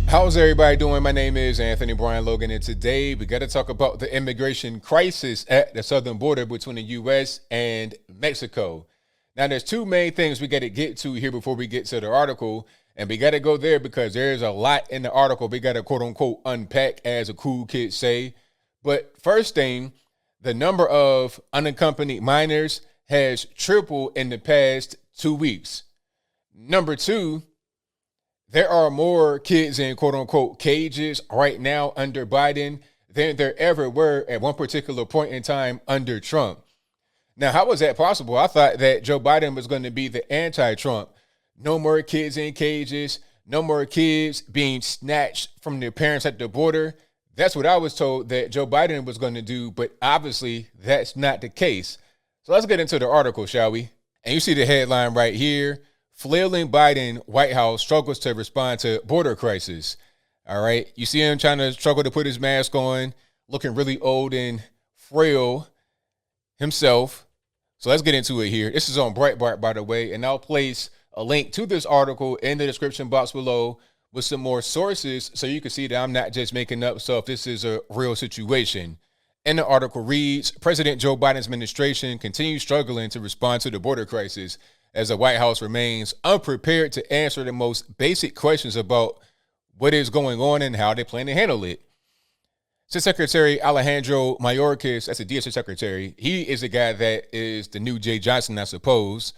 How's everybody doing? My name is Anthony Brian Logan, and today we got to talk about the immigration crisis at the southern border between the U.S. and Mexico. Now, there's two main things we got to get to here before we get to the article, and we got to go there because there's a lot in the article we got to quote unquote unpack, as a cool kid say. But first thing, the number of unaccompanied minors has tripled in the past 2 weeks. Number two, there are more kids in quote unquote cages right now under Biden than there ever were at one particular point in time under Trump. Now, how was that possible? I thought that Joe Biden was going to be the anti-Trump. No more kids in cages, no more kids being snatched from their parents at the border. That's what I was told that Joe Biden was going to do, but obviously that's not the case. So let's get into the article, shall we? And you see the headline right here. Flailing Biden White House struggles to respond to border crisis. All right. You see him trying to struggle to put his mask on, looking really old and frail himself. So let's get into it here. This is on Breitbart, by the way, and I'll place a link to this article in the description box below with some more sources so you can see that I'm not just making up stuff. This is a real situation. And the article reads, President Joe Biden's administration continues struggling to respond to the border crisis as the White House remains unprepared to answer the most basic questions about what is going on and how they plan to handle it. Since Secretary Alejandro Mayorkas, that's the DHS secretary, he is the guy that is the new Jay Johnson, I suppose,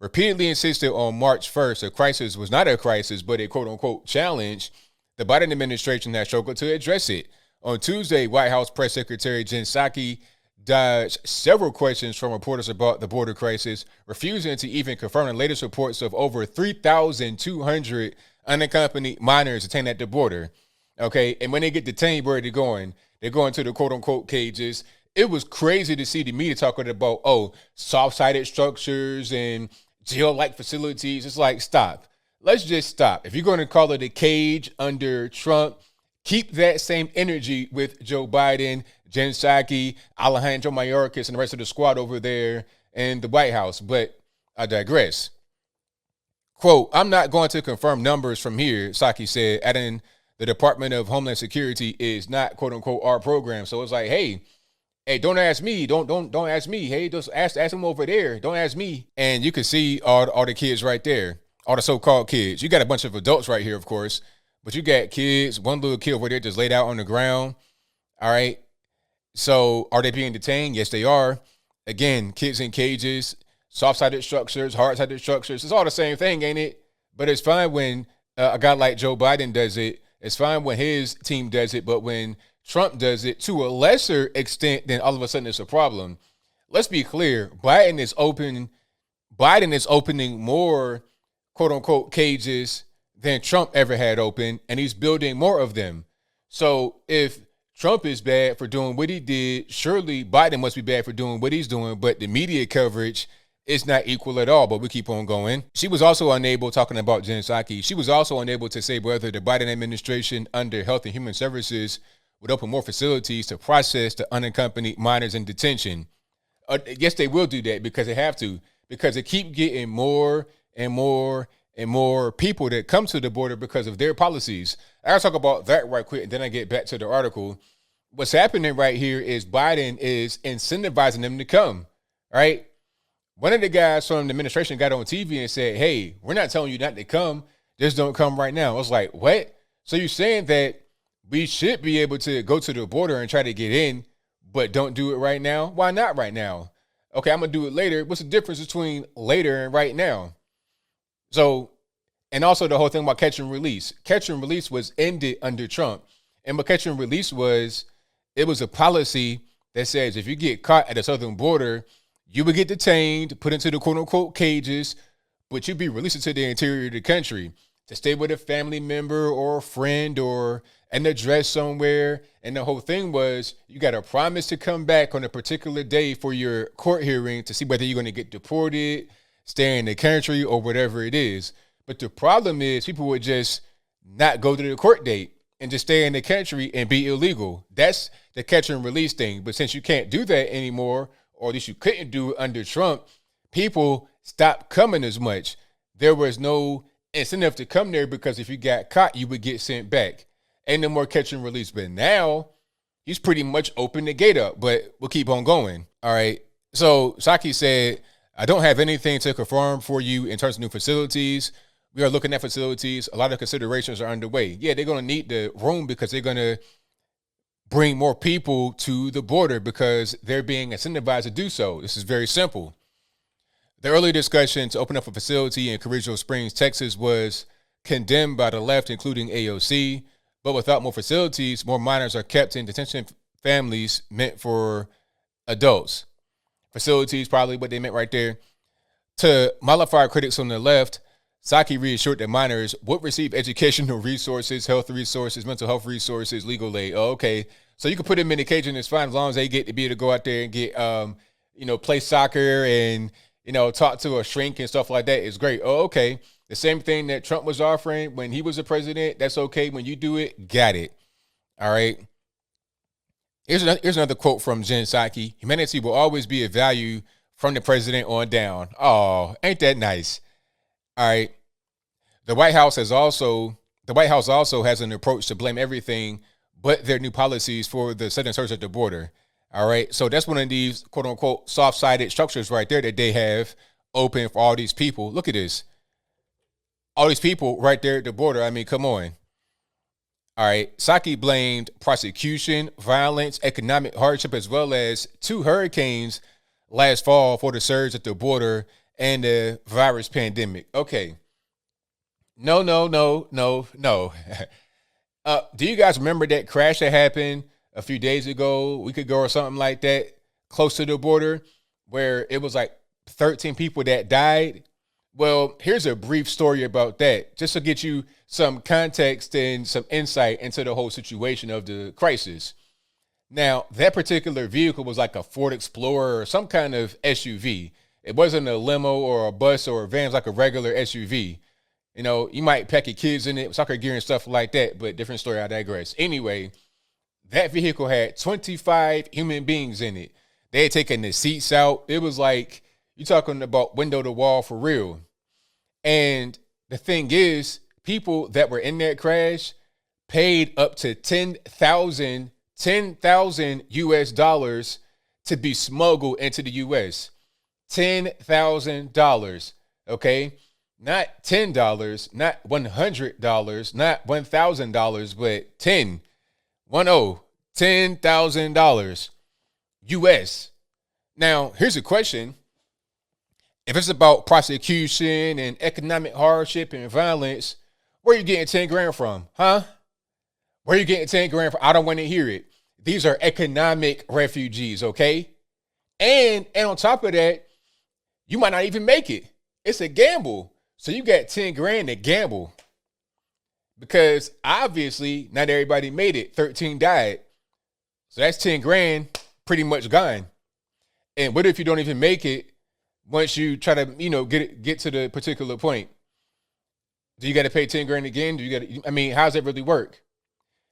repeatedly insisted on March 1st a crisis was not a crisis, but a quote-unquote challenge. The Biden administration has struggled to address it. On Tuesday, White House Press Secretary Jen Psaki dodged several questions from reporters about the border crisis, refusing to even confirm the latest reports of over 3,200 unaccompanied minors detained at the border. Okay, and when they get detained, where are they going? They're going to the quote-unquote cages. It was crazy to see the media talking about, soft-sided structures and jail-like facilities. It's like, stop. Let's just stop. If you're going to call it a cage under Trump, keep that same energy with Joe Biden, Jen Psaki, Alejandro Mayorkas, and the rest of the squad over there in the White House. But I digress. Quote, I'm not going to confirm numbers from here, Psaki said, adding the Department of Homeland Security is not, quote unquote, our program. So it's like, hey, don't ask me. Don't ask me. Hey, just ask them over there. Don't ask me. And you can see all the kids right there, all the so-called kids. You got a bunch of adults right here, of course, but you got kids, one little kid over there just laid out on the ground. All right. So are they being detained? Yes, they are. Again, kids in cages, soft-sided structures, hard-sided structures. It's all the same thing, ain't it? But it's fine when a guy like Joe Biden does it. It's fine when his team does it. But when Trump does it to a lesser extent, then all of a sudden it's a problem. Let's be clear. Biden is opening more, quote-unquote, cages than Trump ever had open, and he's building more of them. So if Trump is bad for doing what he did, surely Biden must be bad for doing what he's doing, but the media coverage is not equal at all, but we keep on going. She was also unable, talking about Jen Psaki, she was also unable to say whether the Biden administration under Health and Human Services would open more facilities to process the unaccompanied minors in detention. Yes, they will do that because they have to, because they keep getting more and more and more people that come to the border because of their policies. I'll talk about that right quick, and then I get back to the article. What's happening right here is Biden is incentivizing them to come, right? One of the guys from the administration got on TV and said, hey, we're not telling you not to come, just don't come right now. I was like, what? So you're saying that we should be able to go to the border and try to get in, but don't do it right now? Why not right now? Okay, I'm going to do it later. What's the difference between later and right now? So, and also the whole thing about catch and release. Catch and release was ended under Trump. And what catch and release was, it was a policy that says if you get caught at the southern border, you would get detained, put into the quote unquote cages, but you'd be released to the interior of the country to stay with a family member or a friend or an address somewhere. And the whole thing was you got a promise to come back on a particular day for your court hearing to see whether you're going to get deported, stay in the country, or whatever it is. But the problem is people would just not go to the court date and just stay in the country and be illegal. That's the catch and release thing. But since you can't do that anymore, or at least you couldn't do it under Trump, people stopped coming as much. There was no incentive to come there because if you got caught, you would get sent back. Ain't no more catch and release. But now he's pretty much opened the gate up, but we'll keep on going. All right. So Psaki said, I don't have anything to confirm for you in terms of new facilities. We are looking at facilities. A lot of considerations are underway. Yeah, they're going to need the room because they're going to bring more people to the border because they're being incentivized to do so. This is very simple. The early discussion to open up a facility in Carrizo Springs, Texas was condemned by the left, including AOC. But without more facilities, more minors are kept in detention families meant for adults. Facilities, probably what they meant right there. To mollify critics on the left, Psaki reassured that minors would receive educational resources, health resources, mental health resources, legal aid. Oh, okay. So you can put them in the cage and it's fine as long as they get to be able to go out there and get, play soccer and, talk to a shrink and stuff like that is great. Oh, okay. The same thing that Trump was offering when he was a president, that's okay. When you do it, got it. All right. Here's another quote from Jen Psaki. Humanity will always be a value from the president on down. Oh, ain't that nice? All right. The White House also has an approach to blame everything but their new policies for the sudden surge at the border. All right. So that's one of these quote unquote soft-sided structures right there that they have open for all these people. Look at this. All these people right there at the border. I mean, come on. All right. Psaki blamed prosecution, violence, economic hardship, as well as 2 hurricanes last fall for the surge at the border and the virus pandemic. Okay. No. Do you guys remember that crash that happened a few days ago, a week ago or something like that, close to the border, where it was like 13 people that died? Well, here's a brief story about that, just to get you some context and some insight into the whole situation of the crisis. Now, that particular vehicle was like a Ford Explorer or some kind of SUV. It wasn't a limo or a bus or a van. It was like a regular SUV. You might pack your kids in it, soccer gear and stuff like that, but different story, I digress. Anyway, that vehicle had 25 human beings in it. They had taken the seats out. It was like, you're talking about window to wall for real. And the thing is, people that were in that crash paid up to $10,000 US dollars to be smuggled into the US. $10,000. Okay. Not $10, not $100, not $1,000, but $10,000 US. Now, here's a question. If it's about prosecution and economic hardship and violence, where are you getting 10 grand from? Huh? Where are you getting 10 grand from? I don't want to hear it. These are economic refugees, okay? And on top of that, you might not even make it. It's a gamble. So you got 10 grand to gamble. Because obviously not everybody made it. 13 died. So that's 10 grand pretty much gone. And what if you don't even make it once you try to, get to the particular point? Do you got to pay 10 grand again? How does that really work?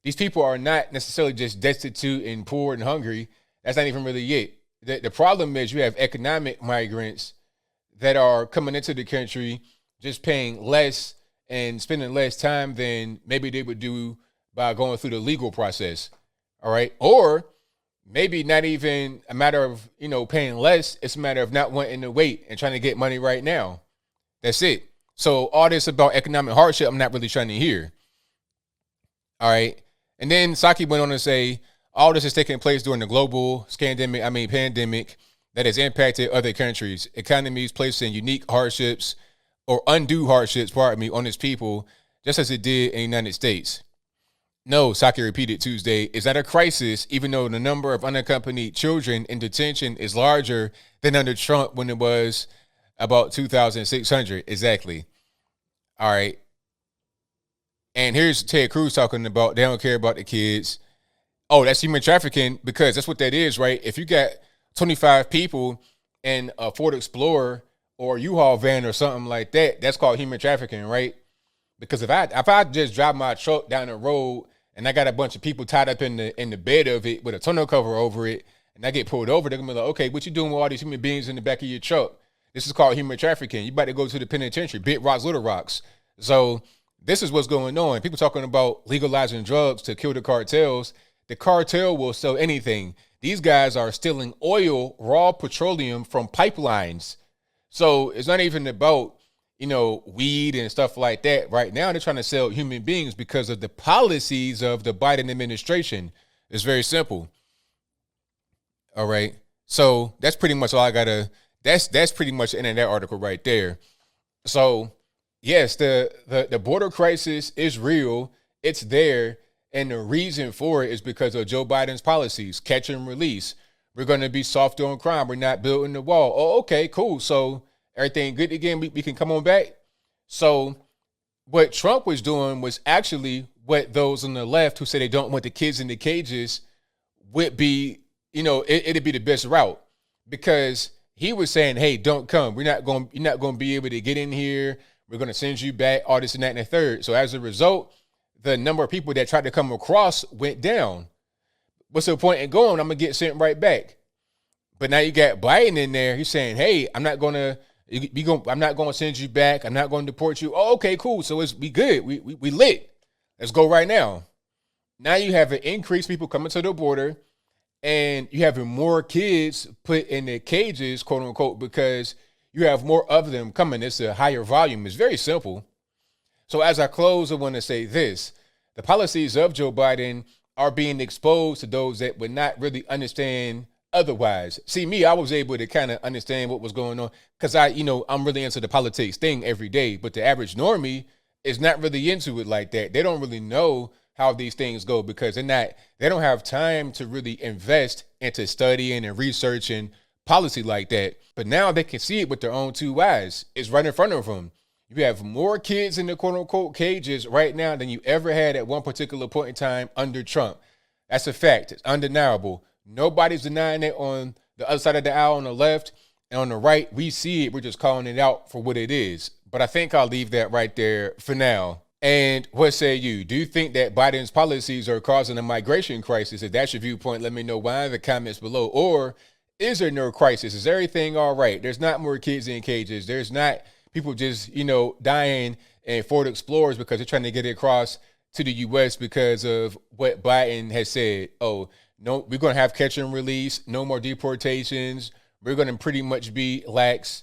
These people are not necessarily just destitute and poor and hungry. That's not even really it. The problem is you have economic migrants that are coming into the country just paying less and spending less time than maybe they would do by going through the legal process. All right. Or maybe not even a matter of, paying less. It's a matter of not wanting to wait and trying to get money right now. That's it. So all this about economic hardship, I'm not really trying to hear. All right. And then Psaki went on to say, all this is taking place during the global pandemic that has impacted other countries, economies, placing unique hardships or undue hardships, on its people, just as it did in the United States. No, Psaki repeated Tuesday, is that a crisis, even though the number of unaccompanied children in detention is larger than under Trump when it was about 2,600. Exactly. All right. And here's Ted Cruz talking about they don't care about the kids. Oh, that's human trafficking, because that's what that is, right? If you got 25 people in a Ford Explorer or U-Haul van or something like that, that's called human trafficking, right? Because if I just drive my truck down the road and I got a bunch of people tied up in the bed of it with a tonneau cover over it, and I get pulled over, they're gonna be like, okay, what you doing with all these human beings in the back of your truck? This is called human trafficking. You about to go to the penitentiary, Big Rocks, Little Rocks. So this is what's going on. People talking about legalizing drugs to kill the cartels. The cartel will sell anything. These guys are stealing oil, raw petroleum from pipelines. So it's not even about, weed and stuff like that. Right now, they're trying to sell human beings because of the policies of the Biden administration. It's very simple. All right. So that's pretty much all I gotta. That's pretty much the end of that article right there. So yes, the border crisis is real. It's there, and the reason for it is because of Joe Biden's policies, catch and release. We're going to be softer on crime. We're not building the wall. Oh, okay, cool. So everything good again. We can come on back. So what Trump was doing was actually what those on the left who say they don't want the kids in the cages would be, it'd be the best route, because he was saying, hey, don't come. You're not going to be able to get in here. We're going to send you back, all this and that and the third. So as a result, the number of people that tried to come across went down. What's the point in going? I'm going to get sent right back. But now you got Biden in there. He's saying, hey, I'm not going to send you back. I'm not going to deport you. Oh, okay, cool. So we good. We lit. Let's go right now. Now you have an increased people coming to the border, and you having more kids put in the cages, quote unquote, because you have more of them coming. It's a higher volume. It's very simple. So as I close, I want to say this. The policies of Joe Biden are being exposed to those that would not really understand otherwise. See, me, I was able to kind of understand what was going on because I'm really into the politics thing every day. But the average normie is not really into it like that. They don't really know how these things go because they don't have time to really invest into studying and researching policy like that. But now they can see it with their own two eyes. It's right in front of them. You have more kids in the quote unquote cages right now than you ever had at one particular point in time under Trump. That's a fact. It's undeniable. Nobody's denying it on the other side of the aisle on the left, and on the right, we see it. We're just calling it out for what it is. But I think I'll leave that right there for now. And what say you? Do you think that Biden's policies are causing a migration crisis? If that's your viewpoint, let me know why in the comments below. Or is there no crisis? Is everything all right? There's not more kids in cages. There's not people just, dying in Ford Explorers because they're trying to get it across to the U.S. because of what Biden has said. Oh, no, we're going to have catch and release, no more deportations. We're going to pretty much be lax.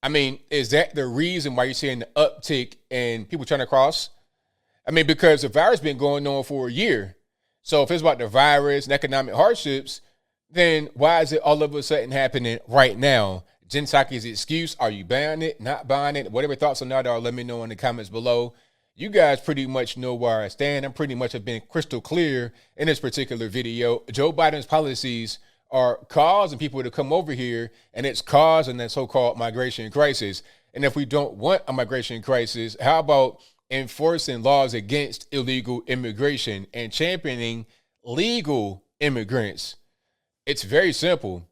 I mean, is that the reason why you're seeing the uptick in people trying to cross? I mean, because the virus been going on for a year. So if it's about the virus and economic hardships, then why is it all of a sudden happening right now? Jen Psaki's excuse, are you buying it, not buying it? Whatever thoughts on that are, let me know in the comments below. You guys pretty much know where I stand. I'm pretty much have been crystal clear in this particular video. Joe Biden's policies are causing people to come over here, and it's causing that so-called migration crisis. And if we don't want a migration crisis, how about enforcing laws against illegal immigration and championing legal immigrants? It's very simple.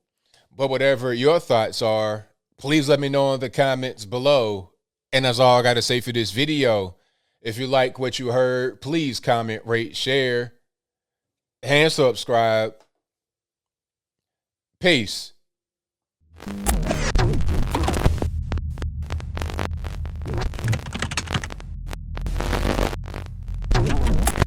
But whatever your thoughts are, please let me know in the comments below. And that's all I got to say for this video. If you like what you heard, please comment, rate, share, and subscribe. Peace.